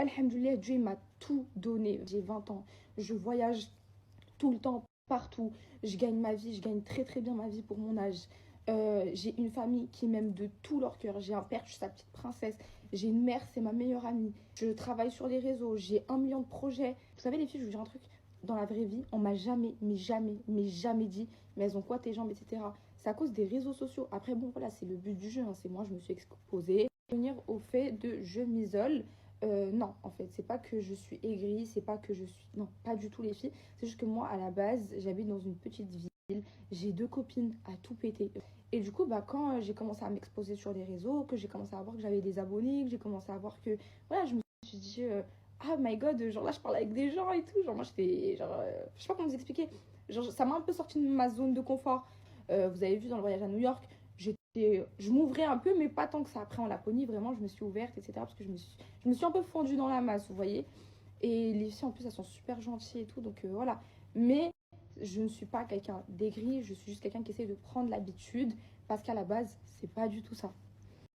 Alhamdoulilah, Dieu m'a tout donné. J'ai 20 ans, je voyage tout le temps, partout. Je gagne ma vie, je gagne très très bien ma vie pour mon âge. J'ai une famille qui m'aime de tout leur cœur. J'ai un père, je suis sa petite princesse. J'ai une mère, c'est ma meilleure amie. Je travaille sur les réseaux, j'ai 1 million de projets. Vous savez les filles, je vous dis un truc. Dans la vraie vie, on m'a jamais, mais jamais, mais jamais dit, mais elles ont quoi tes jambes, etc. C'est à cause des réseaux sociaux. Après, bon, voilà, c'est le but du jeu, hein. C'est moi, je me suis exposée. Venir au fait de je m'isole. Non, en fait, c'est pas que je suis aigrie, c'est pas que je suis. Non, pas du tout, les filles. C'est juste que moi, à la base, j'habite dans une petite ville. J'ai 2 copines à tout péter. Et du coup, bah, quand j'ai commencé à m'exposer sur les réseaux, que j'ai commencé à voir que j'avais des abonnés, que j'ai commencé à voir que. Voilà, je me suis dit, ah my god, genre là, je parle avec des gens et tout. Genre, moi, j'étais. Genre, je sais pas comment vous expliquer. Genre, ça m'a un peu sorti de ma zone de confort. Vous avez vu dans le voyage à New York, je m'ouvrais un peu, mais pas tant que ça. Après, en Laponie, vraiment, je me suis ouverte, etc. Parce que je me suis un peu fondue dans la masse, vous voyez. Et les filles, en plus, elles sont super gentilles et tout. Donc, voilà. Mais je ne suis pas quelqu'un d'aigri. Je suis juste quelqu'un qui essaie de prendre l'habitude. Parce qu'à la base, c'est pas du tout ça.